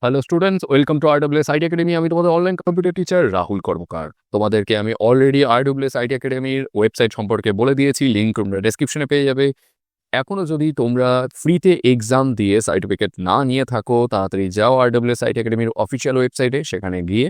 Hello students, welcome to RWS IT academy. আমি তোমাদের online computer teacher Rahul Karmakar. তোমাদেরকে আমি অলরেডি আরডব্লিউএস আইটি একাডেমির ওয়েবসাইট সম্পর্কে বলে দিয়েছি, লিঙ্ক তোমরা ডেসক্রিপশনে পেয়ে যাবে। এখনও যদি তোমরা ফ্রিতে এক্সাম দিয়ে সার্টিফিকেট না নিয়ে থাকো, তাড়াতাড়ি যাও আরডব্লিউএস আইটি একাডেমির অফিসিয়াল ওয়েবসাইটে, সেখানে গিয়ে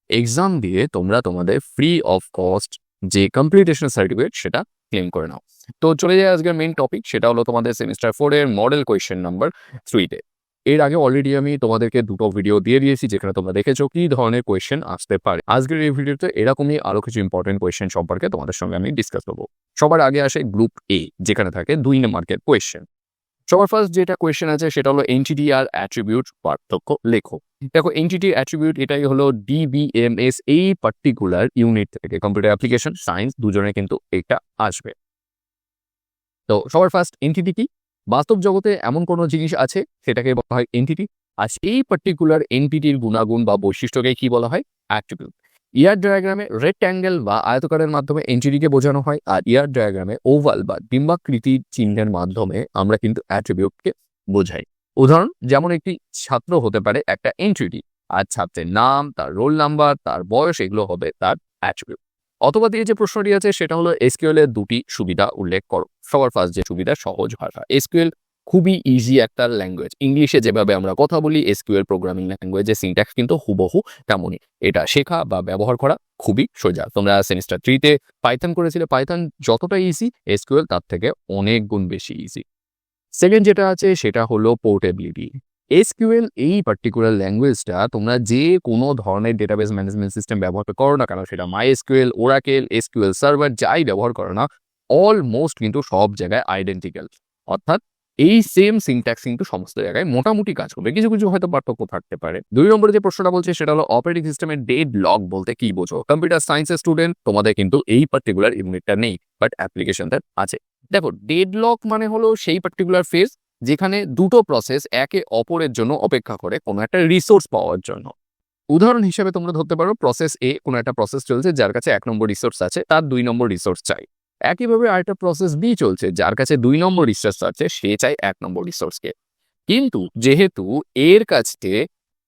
এক্সাম দিয়ে তোমরা তোমাদের ফ্রি অফ কস্ট যে কমপ্লিটেশন সার্টিফিকেট সেটা ক্লেম করে নাও। তো চলে যায় আজকের মেইন টপিক, সেটা হলো তোমাদের সেমিস্টার 4 এর মডেল কোয়েশ্চেন নাম্বার 3-তে। এর আগে অলরেডি আমি তোমাদেরকে দুটো ভিডিও দিয়ে দিয়েছি যেখানে তোমরা দেখেছো কি ধরনের কোয়েশ্চেন আসতে পারে। আজকের এই ভিডিওতে এরকমই আরো কিছু ইম্পর্টেন্ট কোয়েশ্চেন সম্পর্কে তোমাদের সঙ্গে আমি ডিসকাস করবো। সবার আগে আসে গ্রুপ এ, যেখানে থাকে 2 মার্কের কোয়েশ্চেন। সবার ফার্স্ট যেটা কোয়েশ্চেন আছে সেটা হলো এন্টিটি আর অ্যাট্রিবিউট পার্থক্য লেখো। দেখো, এন্টিটি অ্যাট্রিবিউট এটাই হলো ডিবিএমএস, এই পার্টিকুলার ইউনিট থেকে কম্পিউটার অ্যাপ্লিকেশন সায়েন্স দুজনে কিন্তু এটা আসবে। তো সবার ফার্স্ট এন্টিটি কি? বাস্তব জগতে এমন কোনো জিনিস আছে সেটাকে বলা হয় এন্টিটি, আর সেই পার্টিকুলার এন্টিটির গুণাগুণ বা বৈশিষ্ট্যকে কি বলা হয়? অ্যাট্রিবিউট। ইয়ার ডায়াগ্রামে রেক্ট্যাঙ্গেল বা আয়তকারের মাধ্যমে এন্টিটিকে বোঝানো হয়, আর ইয়ার ডায়াগ্রামে ওভাল বা ডিম্বাকৃতির চিহ্নের মাধ্যমে আমরা কিন্তু অ্যাট্রিবিউটকে বোঝাই। উদাহরণ যেমন একটি ছাত্র হতে পারে একটা এন্টিটি, আর ছাত্রের নাম, তার রোল নাম্বার, তার বয়স, এগুলো হবে তার অ্যাট্রিবিউট। অথবা দিয়ে যে প্রশ্নটি আছে সেটা হলো এসকিউএল এর দুটি সুবিধা উল্লেখ করো। সবার ফার্স্ট যে সুবিধা, সহজ ভাষা। এসকিউএল খুবই ইজি একটা ল্যাঙ্গুয়েজ। ইংলিশে যেভাবে আমরা কথা বলি, এসকিউএল প্রোগ্রামিং ল্যাঙ্গুয়েজের সিনট্যাক্স কিন্তু হুবহু তেমনই। এটা শেখা বা ব্যবহার করা খুবই সোজা। তোমরা সেমিস্টার 3-তে পাইথন করেছিলে, পাইথন যতটা ইজি, এসকিউএল তার থেকে অনেক গুণ বেশি ইজি। সেকেন্ড যেটা আছে সেটা হলো পোর্টেবিলিটি। এসকিউএল এই পার্টিকুলার ল্যাঙ্গুয়েজটা তোমরা যে কোনো ধরনের ডেটাবেস ম্যানেজমেন্ট সিস্টেম ব্যবহার করো না কেন, সেটা মাইএসকিউএল, ওরাকেল, এসকিউএল সার্ভার যাই ব্যবহার করো না, অলমোস্ট কিন্তু সব জায়গায় আইডেন্টিক্যাল। অর্থাৎ এই সেম সিনট্যাক্স কিন্তু সমস্ত জায়গায় মোটামুটি কাজ করবে, কিছু কিছু হয়তো পার্থক্য থাকতে পারে। 2 নম্বরে যে প্রশ্নটা বলছে সেটা হলো অপারেটিং সিস্টেমের ডেড লক বলতে কি বোঝো? কম্পিউটার সায়েন্সের স্টুডেন্ট, তোমাদের কিন্তু এই পার্টিকুলার ইউনিটটা নেই, বাট অ্যাপ্লিকেশনটা আছে। দেখো, ডেডলক মানে হলো সেই পার্টিকুলার ফেজ যেখানে দুটো প্রসেস একে অপরের জন্য অপেক্ষা করে কোনো একটা রিসোর্স পাওয়ার জন্য। উদাহরণ হিসেবে তোমরা ধরতে পারো প্রসেস এ কোনো একটা প্রসেস চলছে যার কাছে 1 নম্বর রিসোর্স আছে, তার 2 নম্বর রিসোর্স চাই। একইভাবে আরেকটা প্রসেস বি চলছে যার কাছে 2 নম্বর রিসোর্স আছে, সে চাই 1 নম্বর রিসোর্সকে। কিন্তু যেহেতু এর কাছে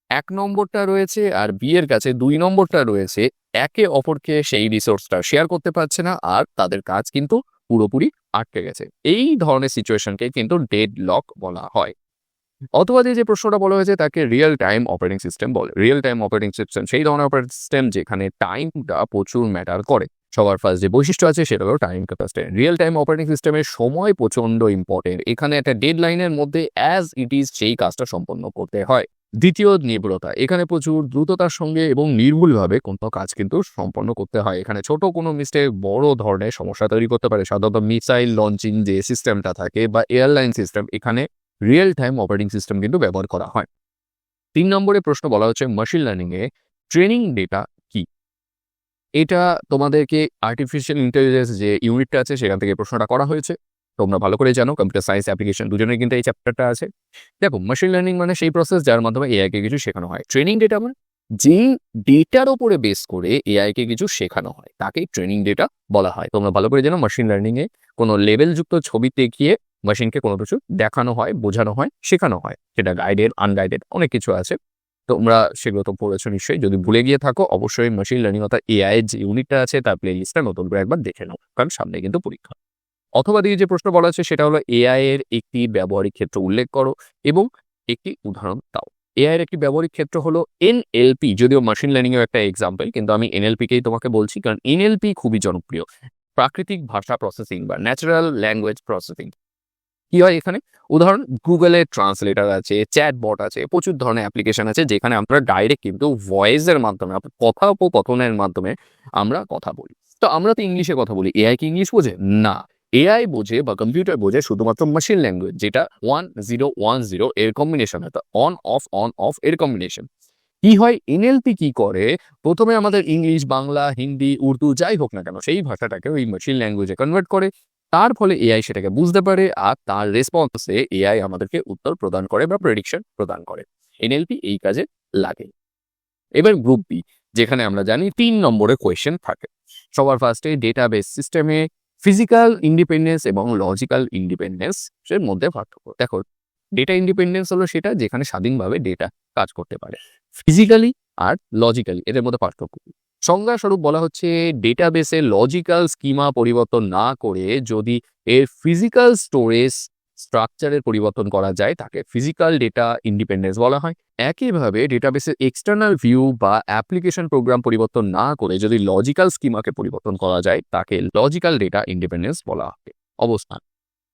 1 নম্বরটা রয়েছে আর বি এর কাছে 2 নম্বরটা রয়েছে, একে অপরকে সেই রিসোর্সটা শেয়ার করতে পারছে না, আর তাদের কাজ কিন্তু পুরোপুরি আটকে গেছে। এই ধরনের সিচুয়েশনকে কিন্তু ডেড লক বলা হয়। অথবা যে প্রশ্নটা বলা হয়েছে তাকে রিয়েল টাইম অপারেটিং সিস্টেম বলে। রিয়েল টাইম অপারেটিং সিস্টেম সেই ধরনের অপারেটিং সিস্টেম যেখানে টাইমটা প্রচুর ম্যাটার করে। সবার ফার্স্ট যে বৈশিষ্ট্য আছে সেটা হলো time capacity. Real time operating সিস্টেমের সময় প্রচন্ড ইম্পর্টেন্ট। এখানে একটা ডেড লাইনের মধ্যে অ্যাজ ইট ইজ সেই কাজটা সম্পন্ন করতে হয়। দ্বিতীয়, নির্ভুলতা। এখানে প্রচুর দ্রুততার সঙ্গে এবং নির্ভুলভাবে কোনো কাজ কিন্তু সম্পন্ন করতে হয়। এখানে ছোট কোনো মিস্টেক বড় ধরনের সমস্যা তৈরি করতে পারে। সাধারণত মিসাইল লঞ্চিং যে সিস্টেমটা থাকে বা এয়ারলাইন সিস্টেম, এখানে রিয়েল টাইম অপারেটিং সিস্টেম কিন্তু ব্যবহার করা হয়। 3 নম্বরে প্রশ্ন বলা হচ্ছে মেশিন লার্নিং এ ট্রেনিং ডেটা কি? এটা তোমাদেরকে আর্টিফিশিয়াল ইন্টেলিজেন্স যে ইউনিটটা আছে সেখান থেকে প্রশ্নটা করা হয়েছে। তোমরা ভালো করে জানো কম্পিউটার সায়েন্স অ্যাপ্লিকেশন দুজনের কিন্তু এই চ্যাপ্টারটা আছে। দেখো, মেশিন লার্নিং মানে সেই প্রসেস যার মাধ্যমে এআই কে কিছু শেখানো হয়। ট্রেনিং ডেটা মানে যেই ডেটার উপরে বেস করে এআই কে কিছু শেখানো হয়, তাকেই ট্রেনিং ডেটা বলা হয়। তোমরা ভালো করে জানো মেশিন লার্নিং এ কোনো লেভেলযুক্ত ছবি দেখিয়ে মেশিনকে কোনো কিছু দেখানো হয়, বোঝানো হয়, শেখানো হয়। সেটা গাইডেড, আনগাইডেড অনেক কিছু আছে। তোমরা সেগুলো তো পড়েছো নিশ্চয়ই। যদি ভুলে গিয়ে থাকো, অবশ্যই মেশিন লার্নিং অর্থাৎ এআই এর যে ইউনিটটা আছে তার প্লে লিস্টটা নতুন করে একবার দেখে নাও, কারণ সামনে কিন্তু পরীক্ষা। অথবা দিয়ে যে প্রশ্ন বলা আছে সেটা হলো এআই এর একটি ব্যবহারিক ক্ষেত্র উল্লেখ করো এবং একটি উদাহরণ দাও। এআই এর একটি ব্যবহারিক ক্ষেত্র হলো এনএলপি, যদিও মেশিন লার্নিং এর একটা এক্সাম্পল, কিন্তু আমি এনএলপি কেই তোমাকে বলছি কারণ এনএলপি খুবই জনপ্রিয়। প্রাকৃতিক ভাষা প্রসেসিং বা ন্যাচারাল ল্যাঙ্গুয়েজ প্রসেসিং। কি হয় এখানে? উদাহরণ, গুগলের ট্রান্সলেটার আছে, চ্যাটবট আছে, প্রচুর ধরনের অ্যাপ্লিকেশন আছে যেখানে আমরা ডাইরেক্ট কিন্তু ভয়েসের মাধ্যমে, কথোপকথনের মাধ্যমে আমরা কথা বলি। তো আমরা তো ইংলিশে কথা বলি, এআই কি ইংলিশ বোঝে? না। এআই বোঝে বা কম্পিউটার বোঝে শুধুমাত্র মেশিন ল্যাঙ্গুয়েজ, যেটা 1010 এর কম্বিনেশন, অর্থাৎ অন অফ এর কম্বিনেশন। কি হয়, এনএলপি কি করে, প্রথমে আমাদের ইংলিশ, বাংলা, হিন্দি, উর্দু যাই হোক না কেন সেই ভাষাটাকে ওই মেশিন ল্যাঙ্গুয়েজে কনভার্ট করে। তার ফলে এআই সেটাকে বুঝতে পারে, আর তার রেসপন্সে এআই আমাদেরকে উত্তর প্রদান করে বা প্রেডিকশন প্রদান করে। এনএলপি এই কাজে লাগে। এবার গ্রুপ বি, যেখানে আমরা জানি 3 নম্বরে কোয়েশ্চেন থাকে। সবার ফার্স্টে ডেটাবেস সিস্টেমে ফিজিক্যাল ইন্ডিপেন্ডেন্স এবং লজিক্যাল ইন্ডিপেন্ডেন্স এর মধ্যে পার্থক্য। দেখো, ডেটা ইন্ডিপেন্ডেন্স হলো সেটা যেখানে স্বাধীনভাবে ডেটা কাজ করতে পারে। ফিজিক্যালি আর লজিক্যালি এদের মধ্যে পার্থক্য কি? সংজ্ঞাস্বরূপ বলা হচ্ছে ডেটাবেসে লজিক্যাল স্কিমা পরিবর্তন না করে যদি এর ফিজিক্যাল স্টোরেজ স্ট্রাকচারের পরিবর্তন করা যায় তাকে ফিজিক্যাল ডেটা ইন্ডিপেন্ডেন্স বলা হয়। একইভাবে ডেটাবেসের এক্সটার্নাল ভিউ বা অ্যাপ্লিকেশন প্রোগ্রাম পরিবর্তন না করে যদি লজিক্যাল স্কিমাকে পরিবর্তন করা যায় তাকে লজিক্যাল ডেটা ইন্ডিপেন্ডেন্স বলা হয়। অবস্থান,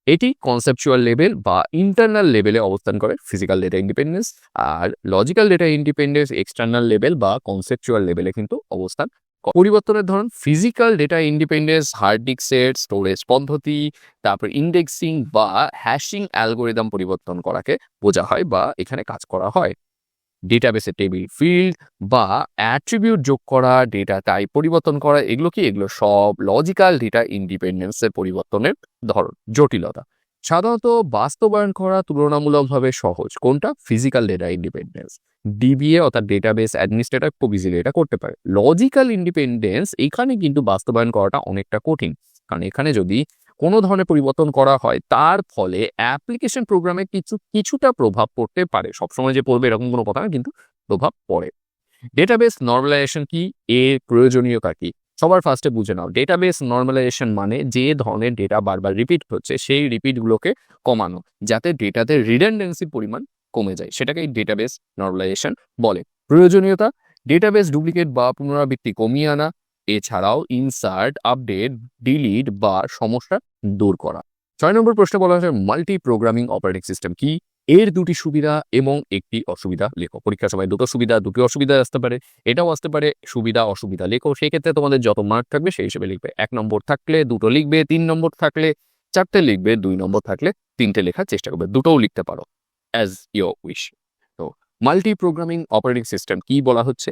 এটি কনসেপচুয়াল লেভেল বা ইন্টারনাল লেভেলে অবস্থান করে ফিজিক্যাল ডেটা ইন্ডিপেন্ডেন্স, আর logical data independence external level বা কনসেপচুয়াল লেভেলে কিন্তু অবস্থান পরিবর্তনের ধরন physical data independence hard disk set storage পদ্ধতি, তারপর ইন্ডেক্সিং বা হ্যাশিং অ্যালগোরিদম পরিবর্তন করাকে বোঝা হয় বা এখানে কাজ করা হয়। ডেটাবেসে টেবিল ফিল্ড বা অ্যাট্রিবিউট যোগ করা, ডেটা টাইপ পরিবর্তন করা, এগুলো সব লজিক্যাল ডেটা ইন্ডিপেন্ডেন্সের পরিবর্তনের ধরন। জটিলতা, সাধারণত বাস্তবায়ন করা তুলনামূলকভাবে সহজ কোনটা? Physical data independence. ডিবিএ অর্থাৎ ডেটাবেস অ্যাডমিনিস্ট্রেটর খুব ইজিলি এটা করতে পারে। লজিক্যাল ইন্ডিপেন্ডেন্স এখানে কিন্তু বাস্তবায়ন করাটা অনেকটা কঠিন, কারণ এখানে যদি কোনো ধরনের পরিবর্তন করা হয় তার ফলে অ্যাপ্লিকেশন প্রোগ্রামে কিছুটা প্রভাব পড়তে পারে। সবসময় যে পড়বে এরকম কোনো কথা না, কিন্তু প্রভাব পড়ে। ডেটাবেস নর্মালাইজেশন কি, এর প্রয়োজনীয়তা কি? সবার ফার্স্টে বুঝে নাও, ডেটাবেস নর্মালাইজেশন মানে যে ধরনের ডেটা বারবার রিপিট হচ্ছে সেই রিপিটগুলোকে কমানো যাতে ডেটাতে রিডান্ডেন্সির পরিমাণ কমে যায়, সেটাকে ডেটাবেস নর্মালাইজেশন বলে। প্রয়োজনীয়তা, ডেটাবেস ডুপ্লিকেট বা পুনরাবৃত্তি কমিয়ে আনা, এছাড়াও ইনসার্ট, আপডেট, ডিলিট বা সমস্যা দূর করা। 6 নম্বর প্রশ্নে বলা হয়েছে মাল্টি প্রোগ্রামিং অপারেটিং সিস্টেম কি, এর দুটি সুবিধা এবং একটি অসুবিধা লেখো। পরীক্ষার সময় দুটো সুবিধা দুটি অসুবিধা আসতে পারে, এটাও আসতে পারে সুবিধা অসুবিধা লেখো। সেক্ষেত্রে তোমাদের যত মার্ক থাকবে সেই হিসেবে লিখবে। 1 নম্বর থাকলে 2টো লিখবে, 3 নম্বর থাকলে 4টে লিখবে, 2 নম্বর থাকলে 3টে লেখার চেষ্টা করবে। দুটোও লিখতে পারো অ্যাজ ইয়োর উইশ। তো মাল্টি প্রোগ্রামিং অপারেটিং সিস্টেম কি বলা হচ্ছে?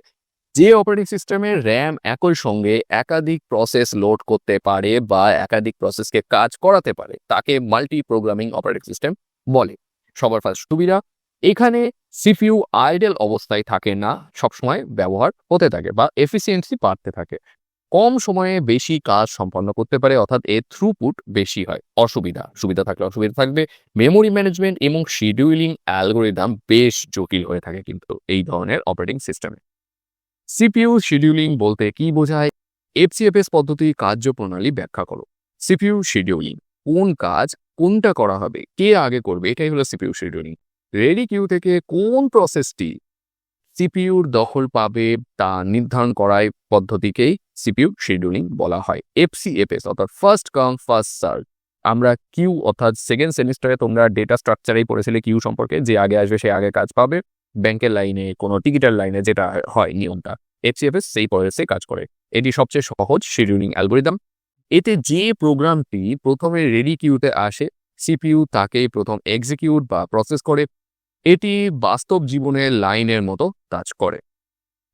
যে অপারেটিং সিস্টেমে র্যাম একই সঙ্গে একাধিক প্রসেস লোড করতে পারে বা একাধিক প্রসেসকে কাজ করাতে পারে তাকে মাল্টি প্রোগ্রামিং অপারেটিং সিস্টেম বলে। সবার ফার্স্ট সুবিধা, এখানে সিপিইউ আইডেল অবস্থায় থাকে না, সবসময় ব্যবহার হতে থাকে বা এফিসিয়েন্সি বাড়তে থাকে। কম সময়ে বেশি কাজ সম্পন্ন করতে পারে, অর্থাৎ এর থ্রুপুট বেশি হয়। অসুবিধা, সুবিধা থাকলে অসুবিধা থাকবে। মেমোরি ম্যানেজমেন্ট এবং শিডিউলিং অ্যালগোরিদম বেশ জটিল হয়ে থাকে কিন্তু এই ধরনের অপারেটিং সিস্টেমে। সিপিইউ শিডিউলিং বলতে কি বোঝায়? এফসিএফএস পদ্ধতি কার্যপ্রণালী ব্যাখ্যা করো। সিপিইউ শিডিউলিং, কোন কাজ কোনটা করা হবে, কে আগে করবে, এটাই হলো সিপিইউ শিডিউলিং। রেডি কিউ থেকে কোন প্রসেসটি সিপিইউর দখল পাবে তা নির্ধারণ করায় পদ্ধতিকেই সিপিইউ শিডিউলিং বলা হয়। এফসিএফএস অর্থাৎ ফার্স্ট কাম ফার্স্ট সার্ভ। আমরা কিউ অর্থাৎ সেকেন্ড সেমিস্টারে তোমরা ডেটা স্ট্রাকচারেই পড়েছিলে কিউ সম্পর্কে, যে আগে আসবে সে আগে কাজ পাবে। ব্যাংকের লাইনে কোনো টিকিটের লাইনে যেটা হয় নিয়মটা, এফসিএফএস সেই প্রসেসে কাজ করে। এটি সবচেয়ে সহজ শিডিউলিং অ্যালগোরিদম। এতে যে প্রোগ্রামটি প্রথমে রেডি কিউতে আসে সিপিইউ তাকেই প্রথম এক্সিকিউট বা প্রসেস করে। এটি বাস্তব জীবনের লাইনের মতো কাজ করে।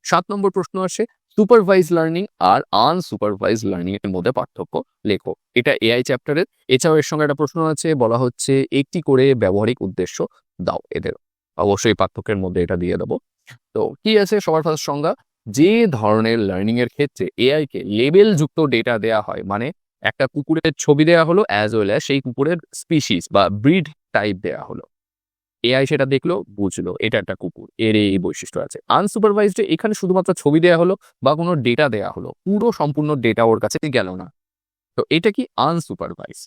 7 নম্বর প্রশ্ন আসে সুপারভাইজ লার্নিং আর আনসুপারভাইজ লার্নিং এর মধ্যে পার্থক্য লেখো। এটা এআই চ্যাপ্টারের। এছাড়াও এর সঙ্গে একটা প্রশ্ন আছে, বলা হচ্ছে একটি করে ব্যবহারিক উদ্দেশ্য দাও এদের। অবশ্যই পার্থক্যের মধ্যে এটা দিয়ে দেবো। তো কি আছে সবার ফার্স্ট সংজ্ঞা, যে ধরনের লার্নিং এর ক্ষেত্রে এআই কে লেবেল যুক্ত ডেটা দেয়া হয়, মানে একটা কুকুরের ছবি দেয়া হলো অ্যাজ ওয়েল অ্যাজ সেই কুকুরের স্পিসিস বা ব্রিড টাইপ দেয়া হলো, এআই সেটা দেখলো বুঝলো এটা একটা কুকুর, এর এই বৈশিষ্ট্য আছে। আনসুপারভাইজড এখানে শুধুমাত্র ছবি দেয়া হলো বা কোনো ডেটা দেয়া হলো, পুরো সম্পূর্ণ ডেটা ওর কাছে গেল না, তো এটা কি আনসুপারভাইজ।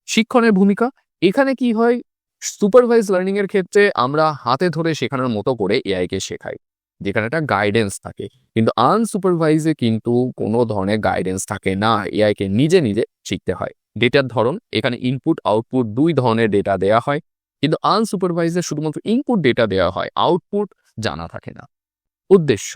শিক্ষণের ভূমিকা, এখানে কি হয়, সুপারভাইজ লার্নিং এর ক্ষেত্রে আমরা হাতে ধরে শেখানোর মতো করে এআই কে শেখাই, যেখানে একটা গাইডেন্স থাকে। কিন্তু আনসুপারভাইজে কিন্তু কোনো ধরনের গাইডেন্স থাকে না, এআই কে নিজে নিজে শিখতে হয়। ডেটার ধরন, এখানে ইনপুট আউটপুট 2 ধরনের ডেটা দেয়া হয়, কিন্তু আনসুপারভাইজে শুধুমাত্র ইনপুট ডেটা দেওয়া হয়, আউটপুট জানা থাকে না। উদ্দেশ্য,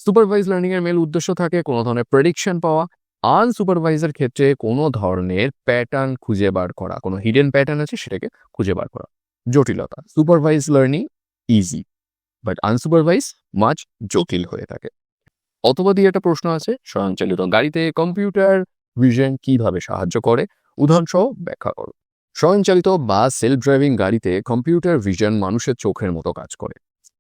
সুপারভাইজ লার্নিং এর মেল উদ্দেশ্য থাকে কোনো ধরনের প্রেডিকশন পাওয়া, আনসুপারভাইজের ক্ষেত্রে কোনো ধরনের প্যাটার্ন খুঁজে বার করা, কোনো হিডেন প্যাটার্ন আছে সেটাকে খুঁজে বার করা। জটিলতা, supervise learning easy but unsupervise মাছ জটিল হয়ে থাকে। অথবা দিয়ে একটা প্রশ্ন আছে, স্বয়ংচালিত গাড়িতে কম্পিউটার ভিশন কিভাবে সাহায্য করে, উদাহরণ সহ ব্যাখ্যা করো। স্বয়ংচালিত বা সেলফ ড্রাইভিং গাড়িতে কম্পিউটার ভিশন মানুষের চোখের মতো কাজ করে।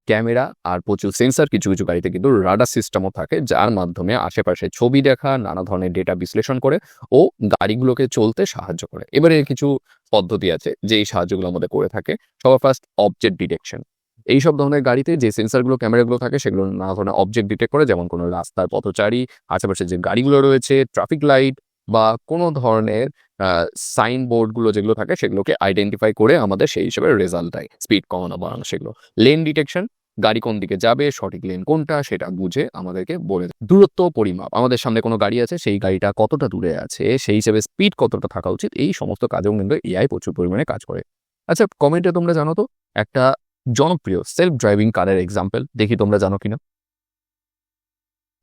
ক্যামেরা আর প্রচুর সেন্সার, কিছু কিছু গাড়িতে কিন্তু রাডার সিস্টেমও থাকে যার মাধ্যমে আশেপাশে ছবি দেখা, নানা ধরনের ডেটা বিশ্লেষণ করে ও গাড়িগুলোকে চলতে সাহায্য করে। এবারে কিছু পদ্ধতি আছে যে এই সাহায্যগুলো আমাদের করে থাকে। সবার ফার্স্ট অবজেক্ট ডিটেকশন। এইসব ধরনের গাড়িতে যে সেন্সারগুলো ক্যামেরাগুলো থাকে সেগুলো নানা ধরনের অবজেক্ট ডিটেক্ট করে, যেমন কোনো রাস্তার পথচারী, আশেপাশে যে গাড়িগুলো রয়েছে, ট্রাফিক লাইট বা কোনো ধরনের সাইনবোর্ডগুলো যেগুলো থাকে সেগুলোকে আইডেন্টিফাই করে আমাদের সেই হিসেবে রেজাল্ট দেয়, স্পিড কমানো বাড়ানো সেগুলো। লেন ডিটেকশন, গাড়ি কোন দিকে যাবে, সঠিক লেন কোনটা সেটা বুঝে আমাদেরকে বলে দেয়। দূরত্ব পরিমাপ, আমাদের সামনে কোনো গাড়ি আছে, সেই গাড়িটা কতটা দূরে আছে, সেই হিসেবে স্পিড কতটা থাকা উচিত, এই সমস্ত কাজেও কিন্তু এআই প্রচুর পরিমাণে কাজ করে। আচ্ছা, কমেন্টে তোমরা জানো তো একটা জনপ্রিয় সেলফ ড্রাইভিং কারের এক্সাম্পল, দেখি তোমরা জানো কিনা।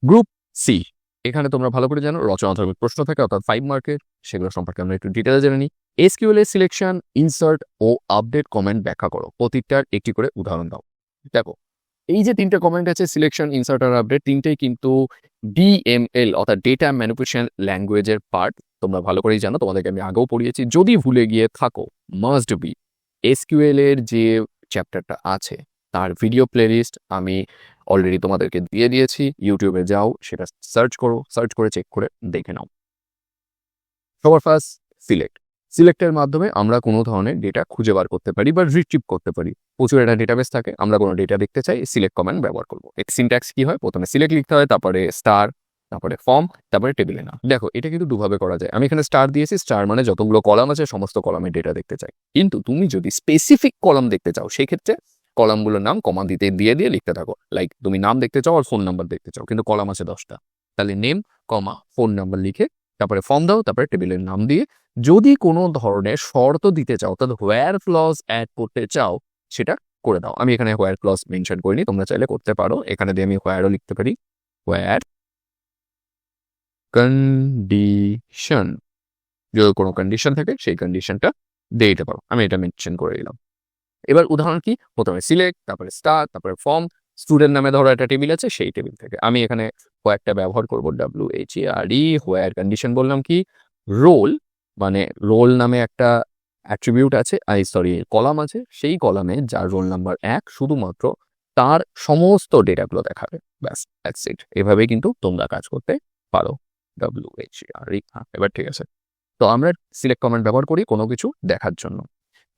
গ্রুপ সি, এখানে তোমরা ভালো করে জানো রচনাধর্মী প্রশ্ন থাকে, অর্থাৎ 5 মার্কের, সেগুলো সম্পর্কে আমরা একটু ডিটেলে জেনে নিই। এসকিউএল এর সিলেকশন, ইনসার্ট ও আপডেট কমেন্ট ব্যাখ্যা করো, প্রতিটার একটি করে উদাহরণ দাও। দেখো, এই যে 3টে কমেন্ট আছে, সিলেকশন, ইনসার্ট আর আপডেট, 3টেই কিন্তু ডিএমএল অর্থাৎ ডেটা ম্যানিপুলেশন ল্যাঙ্গুয়েজের পার্ট। তোমরা ভালো করেই জানো, তোমাদেরকে আমি আগেও পড়িয়েছি। যদি ভুলে গিয়ে থাকো, মাস্ট বি এসকিউএল এর যে চ্যাপ্টারটা আছে তার ভিডিও প্লেলিস্ট আমি অলরেডি তোমাদেরকে দিয়ে দিয়েছি। ইউটিউবে যাও, সেটা সার্চ করো, সার্চ করে চেক করে দেখে নাও। সবার ফার্স্ট সিলেক্টের মাধ্যমে আমরা কোনো ধরনের ডেটা খুঁজে বার করতে পারি বা রিট্রিভ করতে পারি। প্রচুর একটা ডেটাবেস থাকে, আমরা কোনো ডেটা দেখতে চাই, সিলেক্ট কমান্ড ব্যবহার করবো। এর সিনট্যাক্স কি হয়, প্রথমে সিলেক্ট লিখতে হয়, তারপরে স্টার, তারপরে ফর্ম, তারপরে টেবিলে না। দেখো, এটা কিন্তু দুভাবে করা যায়। আমি এখানে স্টার দিয়েছি, স্টার মানে যতগুলো কলাম আছে সমস্ত কলামে ডেটা দেখতে চাই। কিন্তু তুমি যদি স্পেসিফিক কলাম দেখতে চাও, সেক্ষেত্রে কলামগুলোর নাম কমা দিয়ে লিখতে থাকো। লাইক তুমি নাম দেখতে চাও আর ফোন নাম্বার দেখতে চাও, কিন্তু কলাম আছে 10টা, তাহলে নেম কমা ফোন নাম্বার লিখে তারপরে ফর্ম দাও, তারপরে টেবিলের নাম দিয়ে যদি কোনো ধরনের শর্ত দিতে চাও, তাহলে হোয়ার ক্লজ অ্যাড করতে চাও, সেটা করে দাও। আমি এখানে হোয়ার ক্লজ মেনশন করিনি, তোমরা চাইলে করতে পারো। এখানে দিয়ে আমি হোয়ারও লিখতে পারি, হোয়ার কন্ডিশন, যদি কোনো কন্ডিশন থাকে সেই কন্ডিশনটা দিয়ে দিতে পারো। আমি এটা মেনশন করে দিলাম। এবার উদাহরণ কি, প্রথমে সিলেক্ট, তারপরে স্টার, তারপরে ফর্ম, স্টুডেন্ট নামে ধরো একটা টেবিল আছে, সেই টেবিল থেকে আমি এখানে হোয়ারটা ব্যবহার করবো, WHERE। হোয়ার কন্ডিশন বললাম কি, রোল, মানে রোল নামে একটা অ্যাট্রিবিউট আছে, কলাম আছে, সেই কলামে যার রোল নাম্বার 1 শুধুমাত্র তার সমস্ত ডেটাগুলো দেখাবে, ব্যাস, দ্যাটস ইট। এভাবে কিন্তু তোমরা কাজ করতে পারো। WHERE, এবার ঠিক আছে। তো আমরা সিলেক্ট কমান্ড ব্যবহার করি কোনো কিছু দেখার জন্য।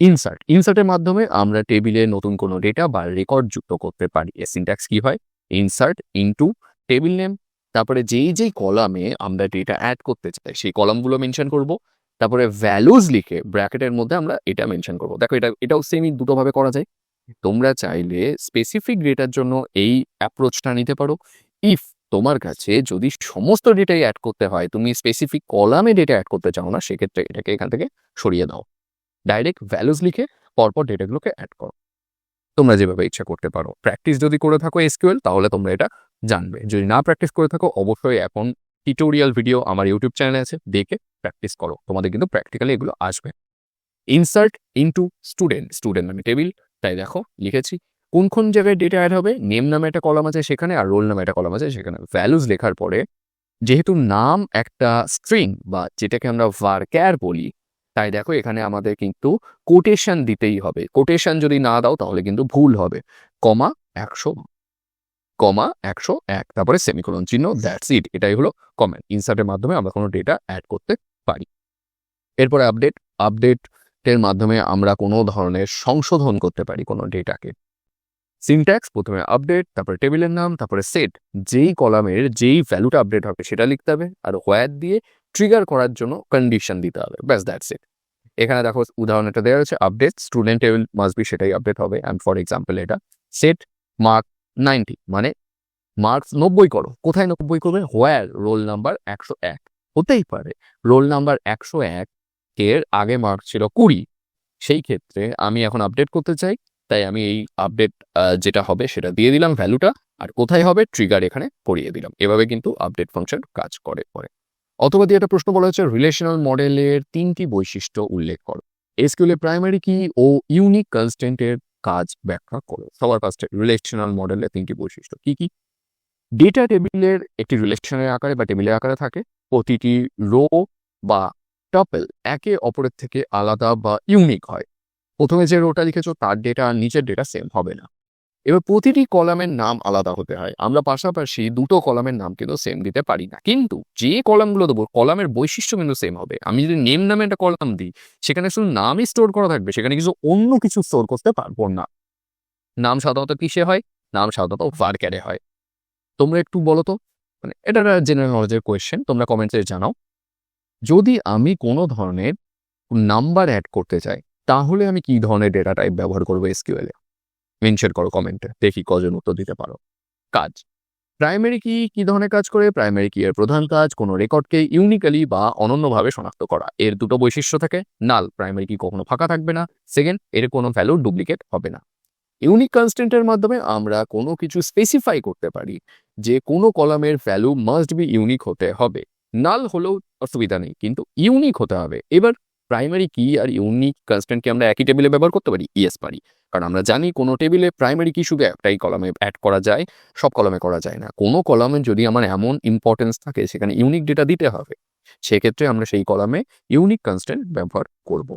ইনসার্টের মাধ্যমে আমরা টেবিলে নতুন কোনো ডেটা বা রেকর্ড যুক্ত করতে পারি। এর সিনট্যাক্স কি হয়, ইনসার্ট ইনটু টেবিল নেম, তারপরে যেই কলামে আমরা ডেটা অ্যাড করতে চাই সেই কলামগুলো মেনশন করব, তারপরে ভ্যালুজ লিখে ব্র্যাকেটের মধ্যে আমরা এটা মেনশন করব। দেখো, এটাও সেমই দুটোভাবে করা যায়। তোমরা চাইলে স্পেসিফিক ডেটার জন্য এই অ্যাপ্রোচটা নিতে পারো। ইফ তোমার কাছে যদি সমস্ত ডেটাই অ্যাড করতে হয়, তুমি স্পেসিফিক কলামে ডেটা অ্যাড করতে চাও না, সেক্ষেত্রে এটাকে এখান থেকে সরিয়ে দাও, ডাইরেক্ট ভ্যালুজ লিখে পরপর ডেটাগুলোকে অ্যাড করো। তোমরা যেভাবে ইচ্ছা করতে পারো। প্র্যাকটিস যদি করে থাকো এসকিউএল, তাহলে তোমরা এটা জানবে। যদি না প্র্যাকটিস করে থাকো, অবশ্যই এখন টিউটোরিয়াল ভিডিও আমার ইউটিউব চ্যানেলে আছে, দেখে প্র্যাকটিস করো, তোমাদের কিন্তু প্র্যাকটিক্যালি এগুলো আসবে। ইনসার্ট ইনটু স্টুডেন্ট নামে টেবিল, তাই দেখো লিখেছি কোন জায়গায় ডেটা অ্যাড হবে। নেম নামে একটা কলাম আছে সেখানে, আর রোল নামে একটা কলাম আছে সেখানে। ভ্যালুজ লেখার পরে যেহেতু নাম একটা স্ট্রিং বা যেটাকে আমরা ভারক্যার বলি, তাই দেখো এখানে আমাদের কিন্তু কোটেশন দিতেই হবে। কোটেশন যদি না দাও তাহলে কিন্তু ভুল হবে। কমা 101, তারপরে সেমিকোলন চিহ্ন, দ্যাটস ইট। এটাই হলো কমেন্ট। ইনসার্টের মাধ্যমে আমরা কোনো ডেটা অ্যাড করতে পারি। এরপরে আপডেটের মাধ্যমে আমরা কোনো ধরনের সংশোধন করতে পারি কোনো ডেটাকে। সিনট্যাক্স, প্রথমে আপডেট, তারপরে টেবিলের নাম, তারপরে সেট, যেই কলামের যেই ভ্যালুটা আপডেট হবে সেটা লিখতে হবে, আর হোয়ার দিয়ে ট্রিগার করার জন্য কন্ডিশন দিতে হবে, ব্যাস, দ্যাটস ইট। এখানে দেখো উদাহরণ এটা দেওয়া হচ্ছে, update student table must be, সেটাই আপডেট হবে। অ্যান্ড ফর এক্সাম্পল এটা সেট মার্ক 90, মানে মার্কস 90 করো। কোথায় 90 করবে, হোয়ার রোল নাম্বার 101। হতেই পারে রোল নাম্বার 101 এর আগে মার্ক ছিল 20, সেই ক্ষেত্রে আমি এখন আপডেট করতে চাই, তাই আমি এই আপডেট যেটা হবে সেটা দিয়ে দিলাম ভ্যালুটা, আর কোথায় হবে ট্রিগার এখানে করিয়ে দিলাম। এভাবে কিন্তু আপডেট ফাংশন কাজ করে। অথবা দিয়ে একটা প্রশ্ন বলা হচ্ছে, রিলেশনাল মডেলের 3টি বৈশিষ্ট্য উল্লেখ করো। এসকিউএল এর প্রাইমারি কি ও ইউনিক কনস্ট্যান্টের কাজ ব্যাখ্যা করো। সবার ফার্স্টে রিলেশনাল মডেলের 3টি বৈশিষ্ট্য কি কি। ডেটা টেবিলের একটি রিলেশনের আকারে বা টেবিলের আকারে থাকে। প্রতিটি রো বা টপল একে অপরের থেকে আলাদা বা ইউনিক হয়। প্রথমে যে রোটা লিখেছো তার ডেটা আর নিচের ডেটা সেম হবে না। এবার প্রতিটি কলামের নাম আলাদা হতে হয়। আমরা পাশাপাশি দুটো কলামের নাম কিন্তু সেম দিতে পারি না, কিন্তু যে কলামগুলো দেবো কলামের বৈশিষ্ট্য কিন্তু সেম হবে। আমি যদি নেম নামে একটা কলাম দিই, সেখানে শুধু নামই স্টোর করা থাকবে, সেখানে কিছু অন্য কিছু স্টোর করতে পারবো না। নাম সাধারণত কিসে হয়? নাম সাধারণত ভার্ক্যারে হয়। তোমরা একটু বলো তো, মানে এটা একটা জেনারেল নলেজের কোয়েশ্চেন, তোমরা কমেন্টসে জানাও। যদি আমি কোনো ধরনের নাম্বার অ্যাড করতে চাই, তাহলে আমি কি ধরনের ডেটা টাইপ ব্যবহার করবো এসকিউএল এ? মেনশন করো কমেন্টে, দেখি কজন উত্তর দিতে পারো। কাজ, প্রাইমারি কি কি ধরনের কাজ করে? প্রাইমারি কি এর প্রধান কাজ কোনো রেকর্ডকে ইউনিক্যালি বা অনন্যভাবে শনাক্ত করা। এর দুটো বৈশিষ্ট্য থাকে। নাল, প্রাইমারি কি কখনো ফাঁকা থাকবে না। সেকেন্ড, এর কোনো ভ্যালু ডুপ্লিকেট হবে না। ইউনিক কনস্ট্যান্টের মাধ্যমে আমরা কোনো কিছু স্পেসিফাই করতে পারি যে কোনো কলামের ভ্যালু মাস্ট বি ইউনিক হতে হবে। নাল হলেও অসুবিধা নেই, কিন্তু ইউনিক হতে হবে। এবার প্রাইমারি কি আর ইউনিক কনস্ট্যান্টকে আমরা একই টেবিলে ব্যবহার করতে পারি? ইয়েস পারি, কারণ আমরা জানি কোনো টেবিলে প্রাইমারি কি শুধু একটাই কলামে অ্যাড করা যায়, সব কলামে করা যায় না। কোনো কলামে যদি আমার এমন ইম্পর্টেন্স থাকে সেখানে ইউনিক ডেটা দিতে হবে, সেক্ষেত্রে আমরা সেই কলামে ইউনিক কনস্ট্যান্ট ব্যবহার করব।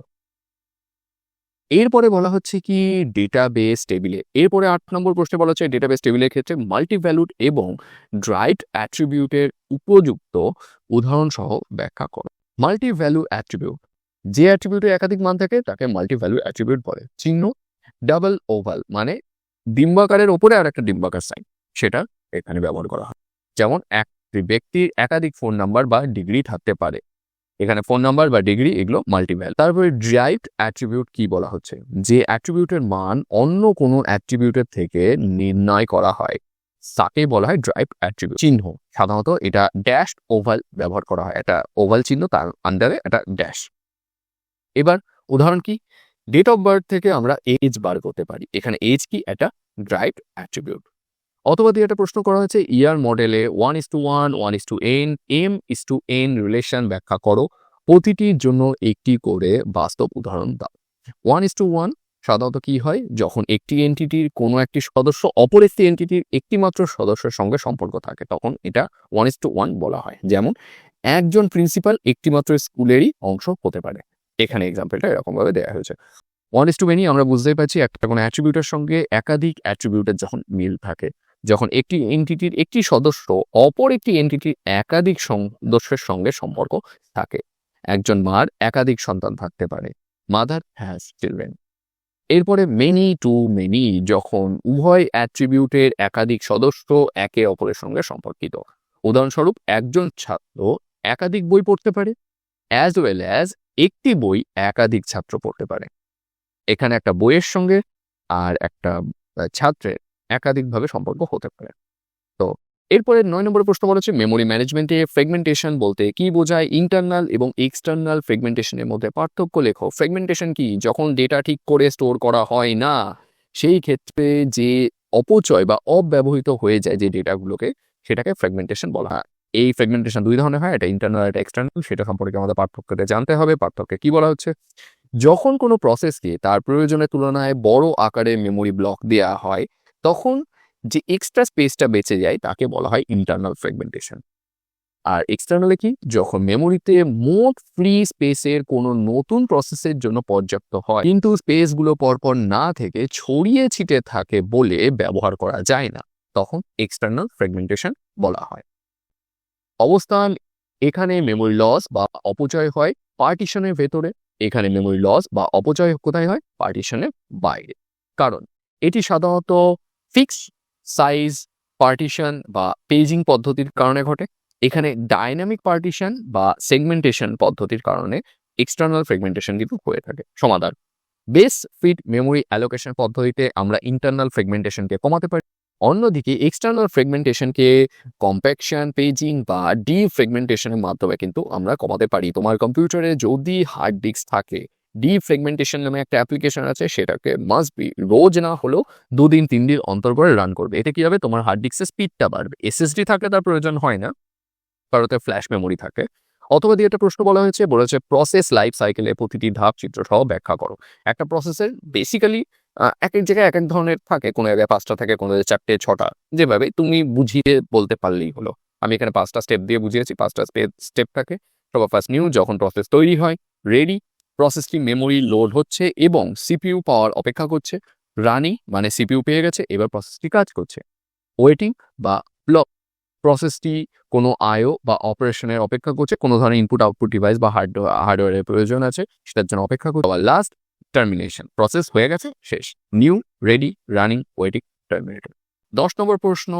এরপরে বলা হচ্ছে কি ডেটাবেস টেবিলে। এরপরে 8 নম্বর প্রশ্নে বলা হচ্ছে ডেটাবেস টেবিলের ক্ষেত্রে মাল্টিভ্যালুড এবং ড্রাইভড অ্যাট্রিবিউটের উপযুক্ত উদাহরণ সহ ব্যাখ্যা করো। মাল্টিভ্যালু অ্যাট্রিবিউট, যে অ্যাট্রিবিউটের একাধিক মান থাকে তাকে মাল্টিভ্যালু অ্যাট্রিবিউট বলে। চিহ্ন, ডাবল ওভাল মানে ডিম্বাকারের ওপরে আর একটা ডিম্বাকার সাইন, সেটা এখানে ব্যবহার করা হয়। যেমন একটি ব্যক্তির একাধিক ফোন নাম্বার বা ডিগ্রি থাকতে পারে, এখানে ফোন নাম্বার বা ডিগ্রি এগুলো মাল্টিভ্যাল। তারপরে ড্রাইভড অ্যাট্রিবিউট কি বলা হচ্ছে? যে অ্যাট্রিবিউটের মান অন্য কোনো অ্যাট্রিবিউটের থেকে নির্ণয় করা হয় তাকে বলা হয় ড্রাইভড অ্যাট্রিবিউট। চিহ্ন, সাধারণত এটা ড্যাশ ওভাল ব্যবহার করা হয়, একটা ওভাল চিহ্ন তার আন্ডারে একটা ড্যাশ। এবার উদাহরণ কি? ডেট অফ বার্থ থেকে আমরা এজ বার করতে পারি, এখানে এজ কি? একটা ড্রাইভড অ্যাট্রিবিউট। অথবা দিয়ে একটা প্রশ্ন করা হয়েছে ইয়ার মডেলে 1:1, 1:n, m:n রিলেশন ব্যাখ্যা করো, প্রতিটির জন্য একটি করে বাস্তব উদাহরণ দাও। 1:1 সাধারণত কি হয়? যখন একটি এন্টিটির কোনো একটি সদস্য অপর একটি এন্টিটির একটিমাত্র সদস্যের সঙ্গে সম্পর্ক থাকে, তখন এটা 1:1 বলা হয়। যেমন একজন প্রিন্সিপাল একটিমাত্র স্কুলেরই অংশ হতে পারে, এখানে এক্সাম্পলটা এরকমভাবে দেওয়া হয়েছে। 1:many আমরা বুঝতেই পারছি একটা কোনো অ্যাট্রিবিউটের সঙ্গে একাধিক অ্যাট্রিবিউটের যখন মিল থাকে, যখন একটি এন্টিটির একটি সদস্য অপর একটি এন্টিটির একাধিক সদস্যের সঙ্গে সম্পর্ক থাকে। একজন মার একাধিক সন্তান থাকতে পারে, মাদার হ্যাজ চিলড্রেন। এরপরে মেনি টু মেনি, যখন উভয় অ্যাট্রিবিউটের একাধিক সদস্য একে অপরের সঙ্গে সম্পর্কিত। উদাহরণস্বরূপ একজন ছাত্র একাধিক বই পড়তে পারে, অ্যাজ ওয়েল অ্যাজ একটি বই একাধিক ছাত্র পড়তে পারে। এখানে একটা বইয়ের সঙ্গে আর একটা ছাত্রের একাধিকভাবে সম্পর্ক হতে পারে। তো এরপরে 9 নম্বরের প্রশ্ন বলা হচ্ছে মেমোরি ম্যানেজমেন্টে ফ্রেগমেন্টেশন বলতে কি বোঝায়? ইন্টারনাল এবং এক্সটার্নাল ফ্রেগমেন্টেশনের মধ্যে পার্থক্য লেখো। ফ্রেগমেন্টেশন কি? যখন ডেটা ঠিক করে স্টোর করা হয় না, সেই ক্ষেত্রে যে অপচয় বা অব্যবহৃত হয়ে যায় যে ডেটাগুলোকে, সেটাকে ফ্রেগমেন্টেশন বলা হয়। এই ফ্রেগমেন্টেশন দুই ধরনের হয়, এটা ইন্টারনাল, এটা এক্সটার্নাল। সেটা সম্পর্কে আমাদের পার্থক্যটা জানতে হবে। পার্থক্যে কি বলা হচ্ছে? যখন কোনো প্রসেসকে তার প্রয়োজনের তুলনায় বড় আকারে মেমোরি ব্লক দেওয়া হয়, তখন যে এক্সট্রা স্পেসটা বেঁচে যায় তাকে বলা হয় ইন্টারনাল ফ্রেগমেন্টেশন। আর এক্সটার্নালে কি? যখন মেমোরিতে মোট ফ্রি স্পেসের কোনো নতুন প্রসেসের জন্য পর্যাপ্ত হয়, কিন্তু স্পেসগুলো পরপর না থেকে ছড়িয়ে ছিটে থাকে বলে ব্যবহার করা যায় না, তখন এক্সটার্নাল ফ্রেগমেন্টেশন বলা হয়। অবস্থান, এখানে মেমোরি লস বা অপচয় হয় পার্টিশনের ভেতরে, এখানে মেমোরি লস বা অপচয় কোথায় হয়? পার্টিশনের বাইরে। কারণ এটি সাধারণত ফিক্স সাইজ পার্টিশন বা পেজিং পদ্ধতির কারণে ঘটে। এখানে ডাইনামিক পার্টিশন বা সেগমেন্টেশন পদ্ধতির কারণে এক্সটার্নাল ফ্রেগমেন্টেশন কিন্তু হয়ে থাকে। সমাধান, বেস ফিট মেমোরি অ্যালোকেশন পদ্ধতিতে আমরা ইন্টারনাল ফ্রেগমেন্টেশনকে কমাতে পারি। অন্যদিকে এক্সটার্নাল ফ্রেগমেন্টেশনকে কম্প্যাকশন, পেজিং বা ডিফ্রেগমেন্টেশনের মাধ্যমে কিন্তু আমরা কমাতে পারি। তোমার কম্পিউটারে যদি হার্ড ডিস্ক থাকে, ডিফ্রেগমেন্টেশন নামে একটা অ্যাপ্লিকেশন আছে, সেটাকে মাস্ট বি রোজ না হলেও 2 দিন 3 দিন অন্তর করে রান করবে। এতে কি হবে? তোমার হার্ড ডিস্কের স্পিডটা বাড়বে। এসএসডি থাকলে তার প্রয়োজন হয় না, কারণ ওতে ফ্ল্যাশ মেমোরি থাকে। অথবা দিয়ে একটা প্রশ্ন বলেছে প্রসেস লাইফ সাইকেলে প্রতিটি ধাপ চিত্র সহ ব্যাখ্যা করো। একটা প্রসেসের বেসিক্যালি এক এক জায়গায় এক এক ধরনের থাকে, কোনো জায়গায় 5টা থাকে, কোনো জায়গায় 4টে 6টা, যেভাবে তুমি বুঝিয়ে বলতে পারলেই হলো। আমি এখানে 5টা স্টেপ দিয়ে বুঝিয়েছি। 5টা স্টেপ থাকে। সবার ফার্স্ট নিউ, যখন প্রসেস তৈরি হয়। রেডি, প্রসেসটি মেমোরি লোড হচ্ছে এবং সিপিইউ পাওয়ার অপেক্ষা করছে। রানিং মানে সিপিইউ পেয়ে গেছে, এবার প্রসেসটি কাজ করছে। ওয়েটিং বা ব্লক, প্রসেসটি কোনো আইও বা অপারেশনের অপেক্ষা করছে, কোনো ধরনের ইনপুট আউটপুট ডিভাইস বা হার্ডওয়্যারের প্রয়োজন আছে, সেটার জন্য অপেক্ষা করছে। আবার লাস্ট টার্মিনেশন, প্রসেস হয়ে গেছে, শেষ। New, ready, running, waiting, terminated. 10 নম্বর প্রশ্ন,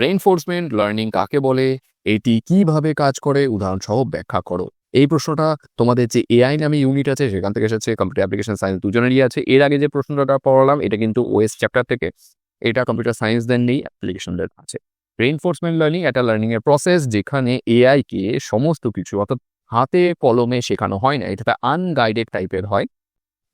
রেইনফোর্সমেন্ট লার্নিং কাকে বলে, এটি কিভাবে কাজ করে, উদাহরণ সহ ব্যাখ্যা করো। এই প্রশ্নটা তোমাদের যে এআই নামে ইউনিট আছে সেখান থেকে এসেছে, কম্পিউটার অ্যাপ্লিকেশন সায়েন্স দুজনেরই আছে। এর আগে যে প্রশ্নটা পড়ালাম এটা কিন্তু ওএস চ্যাপ্টার থেকে, এটা কম্পিউটার সায়েন্সদের নেই, অ্যাপ্লিকেশনদের আছে। রেইনফোর্সমেন্ট লার্নিং একটা লার্নিং এর প্রসেস যেখানে এআই কে সমস্ত কিছু অর্থাৎ হাতে কলমে শেখানো হয় না, এটা আনগাইডেড টাইপের হয়,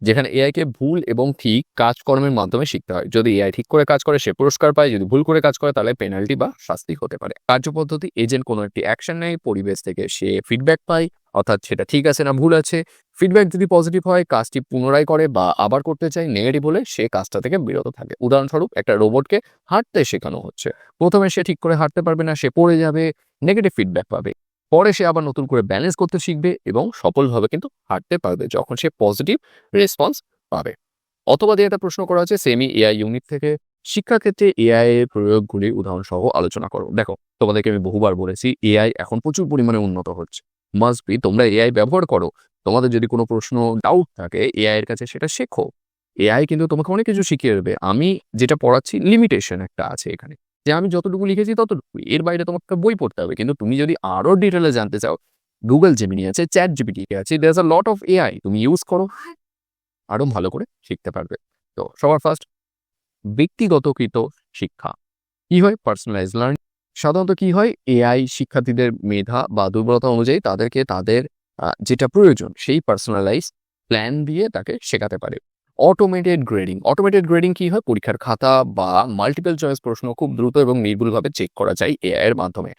যেখানে এআই কে ভুল এবং ঠিক কাজকর্মের মাধ্যমে শিখতে হয়। যদি এআই ঠিক করে কাজ করে সে পুরস্কার পায়, যদি ভুল করে কাজ করে তাহলে পেনাল্টি বা শাস্তি হতে পারে। কার্যপদ্ধতি, এজেন্ট কোনো একটি অ্যাকশন নেয়, পরিবেশ থেকে সে ফিডব্যাক পায়, অর্থাৎ সেটা ঠিক আছে না ভুল আছে। ফিডব্যাক যদি পজিটিভ হয় কাজটি পুনরায় করে বা আবার করতে চায়, নেগেটিভ হলে সে কাজটা থেকে বিরত থাকে। উদাহরণস্বরূপ একটা রোবটকে হাঁটতে শেখানো হচ্ছে, প্রথমে সে ঠিক করে হাঁটতে পারবে না, সে পড়ে যাবে, নেগেটিভ ফিডব্যাক পাবে, পরে সে আবার নতুন করে ব্যালেন্স করতে শিখবে এবং সফলভাবে কিন্তু হাঁটতে পারবে যখন সে পজিটিভ রেসপন্স পাবে। অথবা দিয়ে একটা প্রশ্ন করা হচ্ছে সেমি এআই ইউনিট থেকে, শিক্ষাক্ষেত্রে এআই এর প্রয়োগগুলি উদাহরণ সহ আলোচনা করো। দেখো, তোমাদেরকে আমি বহুবার বলেছি এআই এখন প্রচুর পরিমাণে উন্নত হচ্ছে, মাস্ট বি তোমরা এআই ব্যবহার করো। তোমাদের যদি কোনো প্রশ্ন ডাউট থাকে এআই এর কাছে সেটা শেখো, এআই কিন্তু তোমাকে অনেক কিছু শিখিয়ে দেবে। আমি যেটা পড়াচ্ছি লিমিটেশন একটা আছে এখানে, যে আমি যতটুকু লিখেছি ততটুকু, এর বাইরে তোমাকে বই পড়তে হবে। কিন্তু তুমি যদি আরো ডিটেলে জানতে চাও, গুগল জেমিনি আছে, চ্যাট জিপিটি আছে, there is a lot of AI, তুমি ইউজ করো, আরো ভালো করে শিখতে পারবে। তো সবার ফার্স্ট, ব্যক্তিগতকৃত শিক্ষা কি হয়, পার্সোনালাইজ লার্নিং। সাধারণত কি হয়, এআই শিক্ষার্থীদের মেধা বা দুর্বলতা অনুযায়ী তাদেরকে তাদের যেটা প্রয়োজন সেই পার্সোনালাইজ প্ল্যান দিয়ে তাকে শেখাতে পারে। অটোমেটেড গ্রেডিং, অটোমেটেড গ্রেডিং কি হয়, পরীক্ষার খাতা বা মাল্টিপল চয়েস প্রশ্ন খুব দ্রুত এবং নির্ভুলভাবে চেক করা যায় এআই এর মাধ্যমে।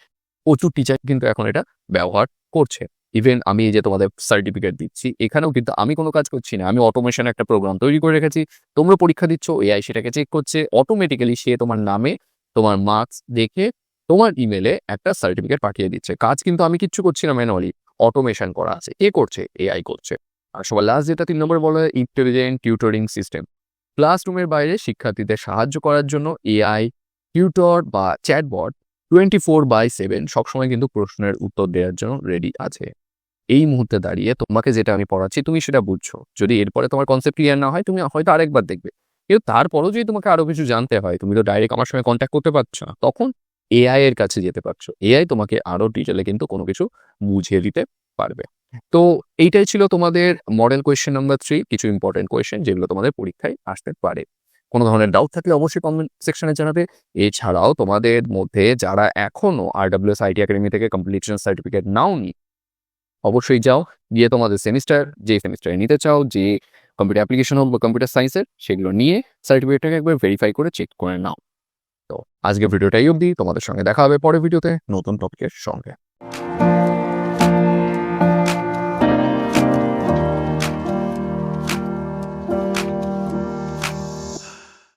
প্রচুর টিচার কিন্তু এখন এটা ব্যবহার করছে। ইভেন আমি এই যে তোমাদের সার্টিফিকেট দিচ্ছি এখানেও কিন্তু আমি কোনো কাজ করছি না, আমি অটোমেশন একটা প্রোগ্রাম তৈরি করে রেখেছি, তোমরা পরীক্ষা দিচ্ছ এআই সেটাকে চেক করছে, অটোমেটিক্যালি সে তোমার নামে তোমার মার্কস দেখে তোমার ইমেলে একটা সার্টিফিকেট পাঠিয়ে দিচ্ছে। কাজ কিন্তু আমি কিচ্ছু করছি না, ম্যানুয়ালি অটোমেশন করা আছে, কে করছে, এআই করছে। আর সবার লাস্ট যেটা 3 নম্বর বলা হয় ইন্টেলিজেন্ট টিউটরিং সিস্টেম। ক্লাসরুমের বাইরে শিক্ষার্থীদের সাহায্য করার জন্য এআই টিউটর বা চ্যাটবট 24/7 সবসময় কিন্তু প্রশ্নের উত্তর দেওয়ার জন্য রেডি আছে। এই মুহূর্তে দাঁড়িয়ে তোমাকে যেটা আমি পড়াচ্ছি তুমি সেটা বুঝছো, যদি এরপরে তোমার কনসেপ্ট ক্লিয়ার না হয় তুমি হয়তো আরেকবার দেখবে, কিন্তু তারপরও যদি তোমাকে আরো কিছু জানতে হয় তুমি তো ডাইরেক্ট আমার সঙ্গে কন্ট্যাক্ট করতে পারছো না, তখন এআই এর কাছে যেতে পারছো। এআই তোমাকে আরো ডিটেলে কিন্তু কোনো কিছু বুঝিয়ে দিতে পারবে। তো এইটাই ছিল তোমাদের মডেল কোয়েশ্চেন নাম্বার 3, কিছু ইম্পর্টেন্ট কোয়েশ্চেন যেগুলো তোমাদের পরীক্ষায় আসতে পারে। কোনো ধরনের ডাউট থাকলে অবশ্যই কমেন্ট সেকশনে জানাবে। এছাড়াও তোমাদের মধ্যে যারা এখনো আরডব্লিউএস আইটি একাডেমি থেকে কমপ্লিশন সার্টিফিকেট নাওনি, অবশ্যই যাও, গিয়ে তোমাদের সেমিস্টার যে সেমিস্টারে নিতে চাও, যে কম্পিউটার অ্যাপ্লিকেশন হোক বা কম্পিউটার সায়েন্সের, সেগুলো নিয়ে সার্টিফিকেটটাকে একবার ভেরিফাই করে চেক করে নাও। তো আজকে ভিডিওটাই অবধি, তোমাদের সঙ্গে দেখা হবে পরের ভিডিওতে নতুন টপিকের সঙ্গে।